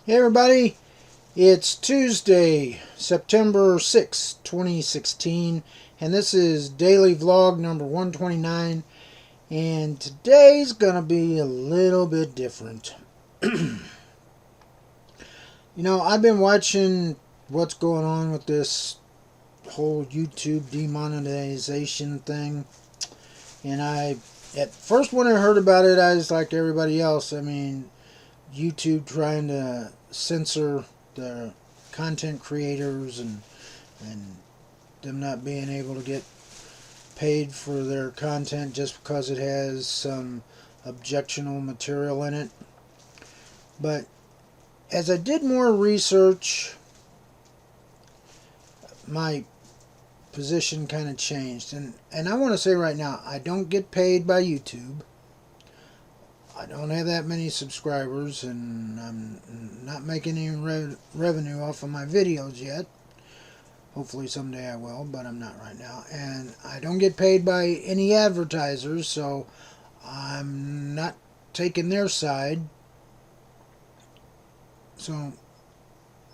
Hey everybody, it's Tuesday, September 6th, 2016, and this is daily vlog number 129, and today's gonna be a little bit different. I've been watching what's going on with this whole YouTube demonetization thing, and at first when I heard about it, I was like everybody else. YouTube trying to censor the content creators and them not being able to get paid for their content just because it has some objectionable material in it. But as I did more research, my position kind of changed. And I want to say right now, I don't get paid by YouTube. I don't have that many subscribers, and I'm not making any revenue off of my videos yet. Hopefully someday I will, but I'm not right now. And I don't get paid by any advertisers, so I'm not taking their side. So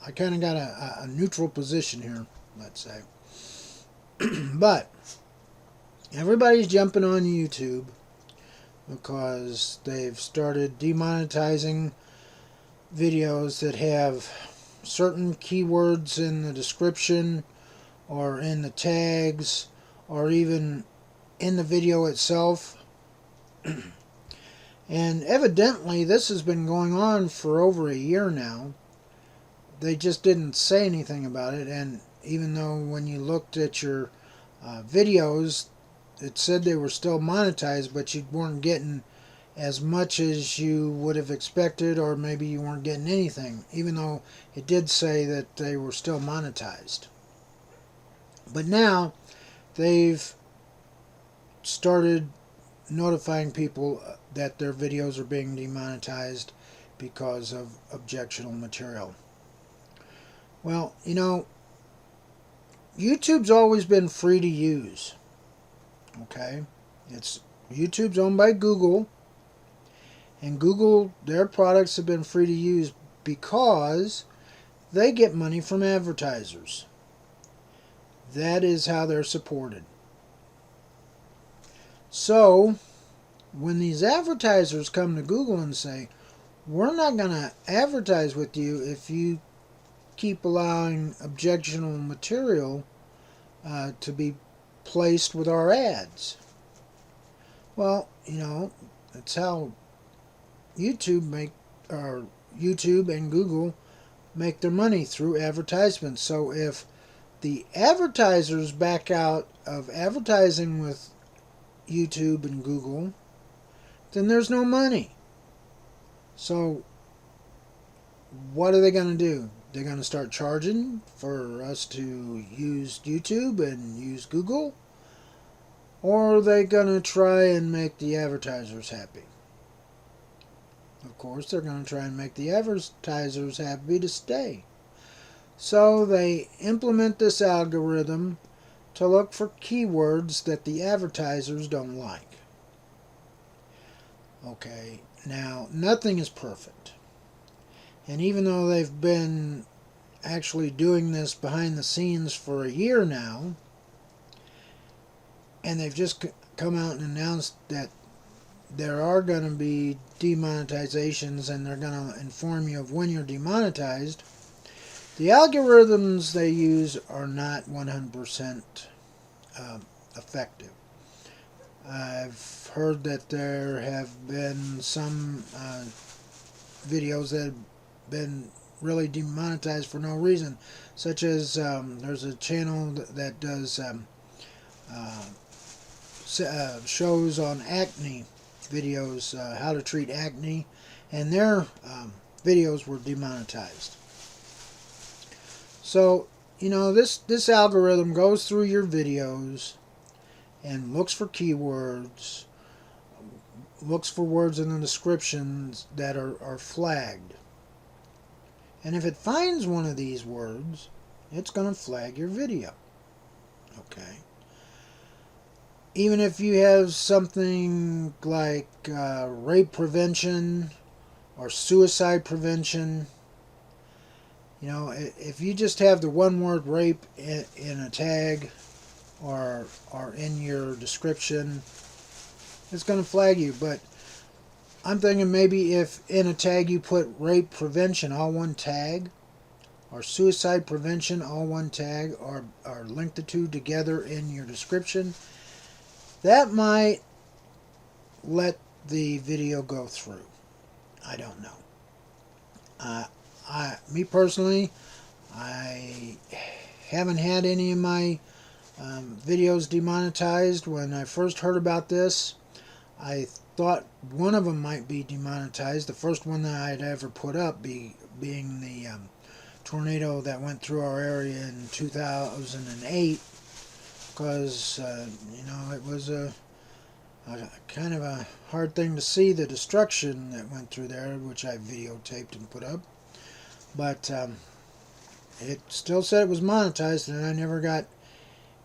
I kind of got a neutral position here, let's say. But everybody's jumping on YouTube because they've started demonetizing videos that have certain keywords in the description or in the tags or even in the video itself. And evidently this has been going on for over a year now. They just didn't say anything about it, and even though when you looked at your videos, it said they were still monetized, but you weren't getting as much as you would have expected, or maybe you weren't getting anything, even though it did say that they were still monetized. But now they've started notifying people that their videos are being demonetized because of objectionable material. Well, YouTube's always been free to use. Okay, YouTube's owned by Google, and Google, their products have been free to use because they get money from advertisers. That is how they're supported. So when these advertisers come to Google and say, we're not going to advertise with you if you keep allowing objectionable material to be placed with our ads. Well, that's how YouTube and Google make their money, through advertisements. So if the advertisers back out of advertising with YouTube and Google, then there's no money. So what are they going to do? They're going to start charging for us to use YouTube and use Google? Or are they going to try and make the advertisers happy? Of course, they're going to try and make the advertisers happy to stay. So they implement this algorithm to look for keywords that the advertisers don't like. Okay, now nothing is perfect. And even though they've been actually doing this behind the scenes for a year now, and they've just come out and announced that there are going to be demonetizations and they're going to inform you of when you're demonetized, the algorithms they use are not 100% effective. I've heard that there have been some videos that have been really demonetized for no reason, such as there's a channel that does shows on acne videos, how to treat acne, and their videos were demonetized. So this algorithm goes through your videos and looks for keywords, looks for words in the descriptions that are flagged. And if it finds one of these words, it's going to flag your video. Okay. Even if you have something like rape prevention or suicide prevention, You know, if you just have the one word rape in a tag or in your description, it's going to flag you. But I'm thinking maybe if in a tag you put rape prevention, all one tag, or suicide prevention, all one tag, or link the two together in your description, that might let the video go through. I don't know. Me personally, I haven't had any of my videos demonetized. When I first heard about this, I thought one of them might be demonetized. The first one that I'd ever put up being the tornado that went through our area in 2008, because you know, it was a kind of a hard thing to see, the destruction that went through there, which I videotaped and put up. But it still said it was monetized, and I never got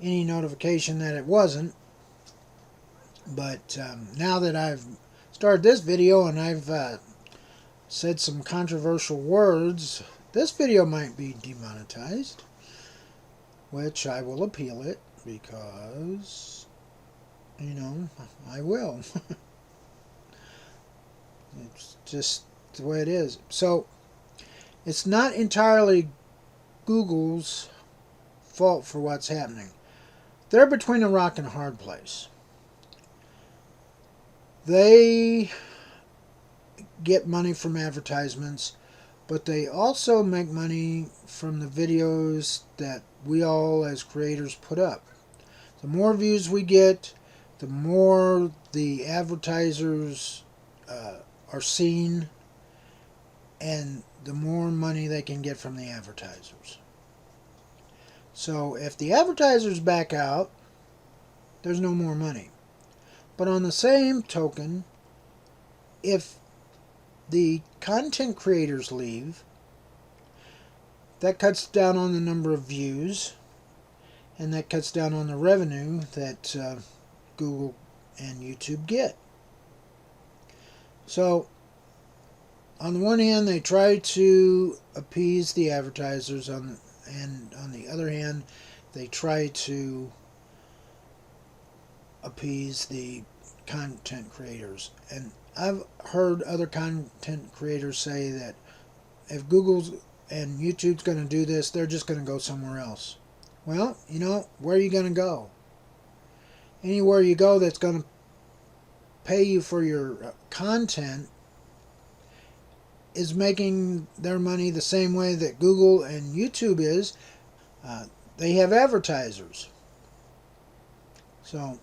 any notification that it wasn't. But now that I've started this video and I've said some controversial words, this video might be demonetized, which I will appeal it, because, you know, I will. It's just the way it is. So it's not entirely Google's fault for what's happening. They're between a rock and a hard place. They get money from advertisements, but they also make money from the videos that we all as creators put up. The more views we get, the more the advertisers are seen, and the more money they can get from the advertisers. So if the advertisers back out, there's no more money. But on the same token, if the content creators leave, that cuts down on the number of views, and that cuts down on the revenue that Google and YouTube get. So on the one hand, they try to appease the advertisers, and on the other hand, they try to appease the content creators. And I've heard other content creators say that if Google's and YouTube's going to do this, they're just going to go somewhere else. Well, you know, where are you going to go? Anywhere you go that's going to pay you for your content is making their money the same way that Google and YouTube is. They have advertisers. So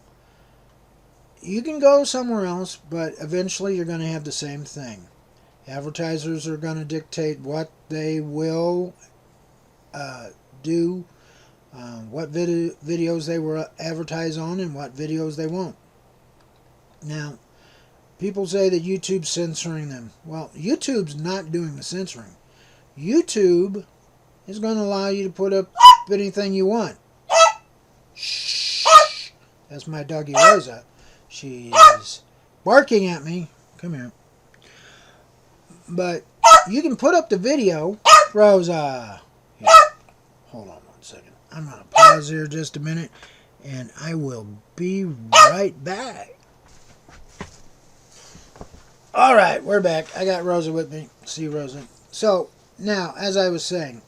you can go somewhere else, but eventually you're going to have the same thing. Advertisers are going to dictate what they will do, what videos they will advertise on, and what videos they won't. Now, people say that YouTube's censoring them. Well, YouTube's not doing the censoring. YouTube is going to allow you to put up anything you want. Shh. That's my doggy Rosa. She's barking at me. Come here. But you can put up the video. Rosa. Here. Hold on one second. I'm going to pause here just a minute, and I will be right back. Alright, we're back. I got Rosa with me. See Rosa. So, now, as I was saying,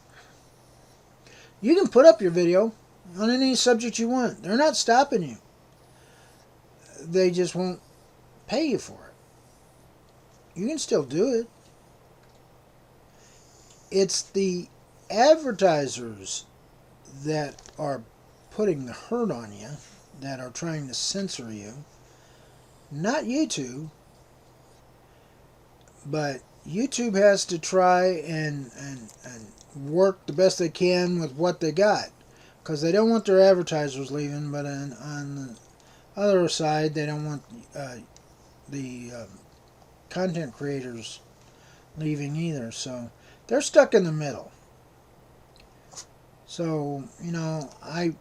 you can put up your video on any subject you want. They're not stopping you. They just won't pay you for it. You can still do it. It's the advertisers that are putting the hurt on you, that are trying to censor you, not YouTube. But YouTube has to try and work the best they can with what they got, because they don't want their advertisers leaving, but on the other side, they don't want the content creators leaving either. So they're stuck in the middle. So, you know, I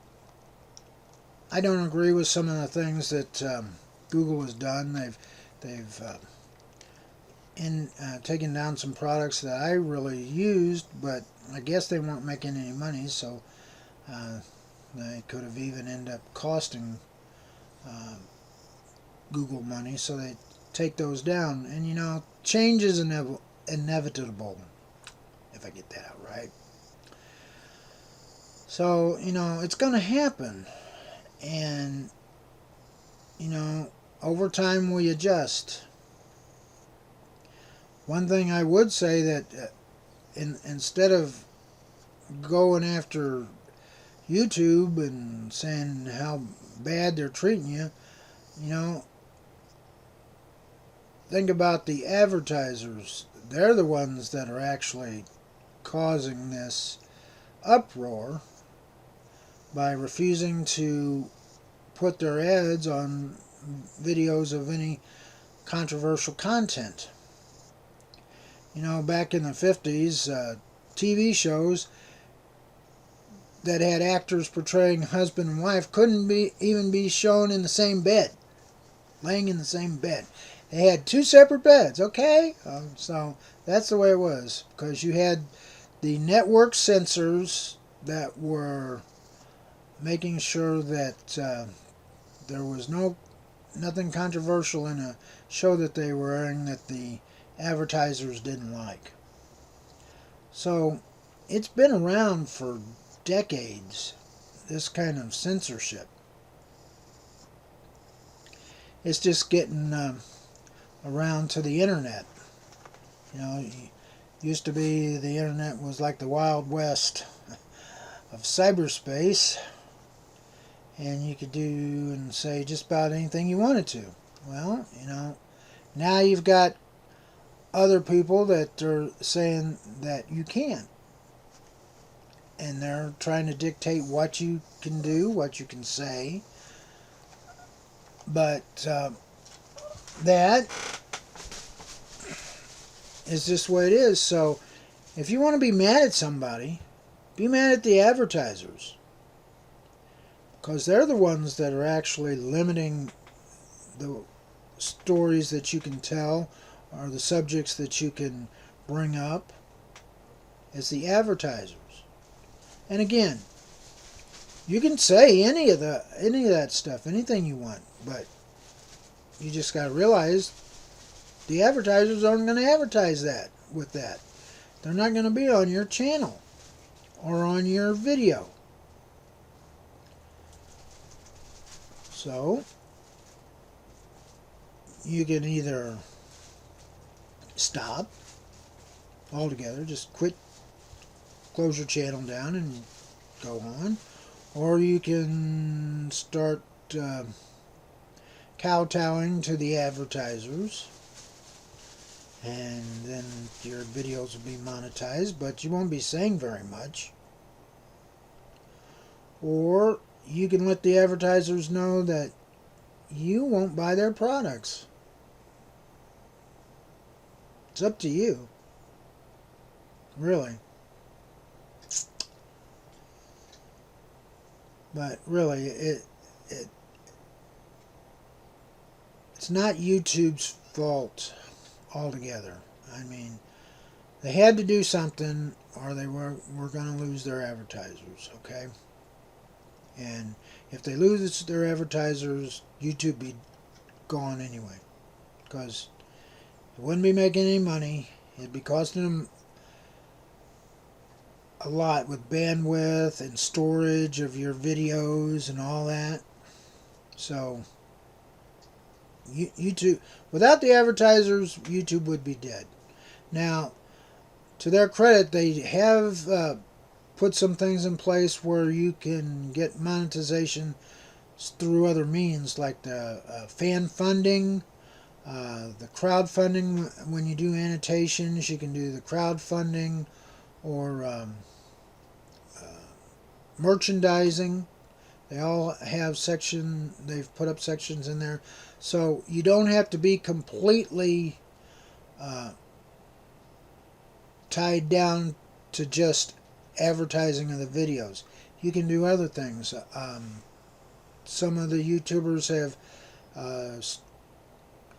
don't agree with some of the things that Google has done. They've taken down some products that I really used, but I guess they weren't making any money, so they could have even ended up costing uh, Google money, so they take those down. And change is inevitable, if I get that out right. So, it's going to happen. And, over time we adjust. One thing I would say that instead of going after YouTube and saying how bad they're treating you, think about the advertisers. They're the ones that are actually causing this uproar by refusing to put their ads on videos of any controversial content. Back in the 50s, TV shows that had actors portraying husband and wife couldn't even be shown in the same bed, laying in the same bed. They had two separate beds, okay? So that's the way it was, because you had the network censors that were making sure that there was nothing controversial in a show that they were airing that the advertisers didn't like. So it's been around for decades, this kind of censorship. It's just getting around to the internet. It used to be the internet was like the Wild West of cyberspace, and you could do and say just about anything you wanted to. Well, now you've got other people that are saying that you can't. And they're trying to dictate what you can do, what you can say. But that is just the way it is. So if you want to be mad at somebody, be mad at the advertisers. Because they're the ones that are actually limiting the stories that you can tell or the subjects that you can bring up. It's the advertisers. And again, you can say any of that stuff, anything you want, but you just got to realize the advertisers aren't going to advertise that with that. They're not going to be on your channel or on your video. So you can either stop altogether, just quit, close your channel down and go on, or you can start kowtowing to the advertisers, and then your videos will be monetized, but you won't be saying very much. Or you can let the advertisers know that you won't buy their products. It's up to you. Really. But really, it's not YouTube's fault altogether. I mean, they had to do something or they were going to lose their advertisers, okay? And if they lose their advertisers, YouTube be gone anyway. Because it wouldn't be making any money. It'd be costing them a lot with bandwidth and storage of your videos and all that. So YouTube, without the advertisers, YouTube would be dead. Now, to their credit, they have put some things in place where you can get monetization through other means, like the fan funding, the crowdfunding. When you do annotations, you can do the crowdfunding, or merchandising. They all have they've put up sections in there. So you don't have to be completely tied down to just advertising of the videos. You can do other things. Some of the YouTubers have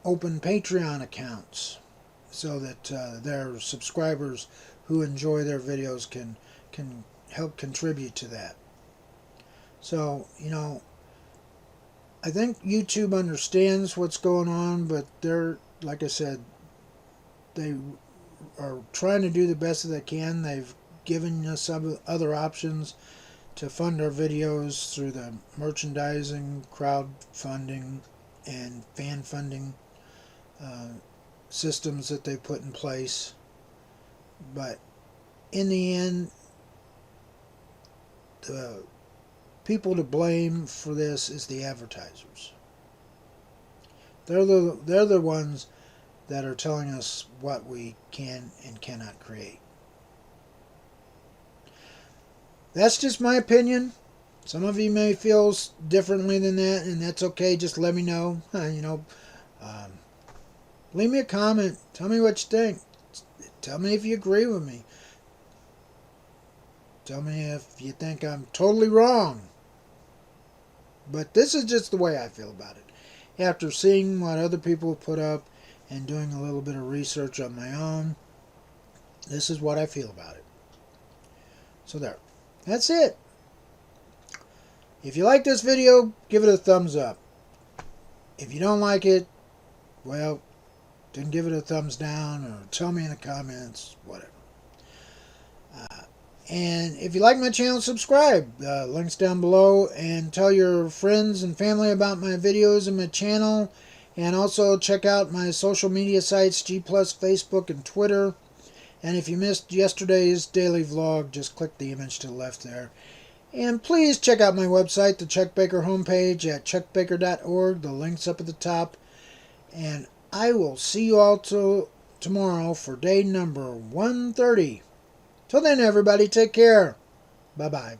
open Patreon accounts so that their subscribers who enjoy their videos can help contribute to that. So, I think YouTube understands what's going on, but they're, like I said, they are trying to do the best that they can. They've given us other options to fund our videos through the merchandising, crowdfunding, and fan funding systems that they put in place. But in the end, the people to blame for this is the advertisers. They're the ones that are telling us what we can and cannot create. That's just my opinion. Some of you may feel differently than that, and that's okay. Just let me know. Leave me a comment. Tell me what you think. Tell me if you agree with me. Tell me if you think I'm totally wrong. But this is just the way I feel about it. After seeing what other people have put up and doing a little bit of research on my own, this is what I feel about it. So there. That's it. If you like this video, give it a thumbs up. If you don't like it, well, then give it a thumbs down or tell me in the comments, whatever. And if you like my channel, subscribe. Links down below. And tell your friends and family about my videos and my channel. And also check out my social media sites, G+, Facebook, and Twitter. And if you missed yesterday's daily vlog, just click the image to the left there. And please check out my website, the Chuck Baker homepage at chuckbaker.org. The link's up at the top. And I will see you all tomorrow for day number 130. Till then, everybody, take care. Bye-bye.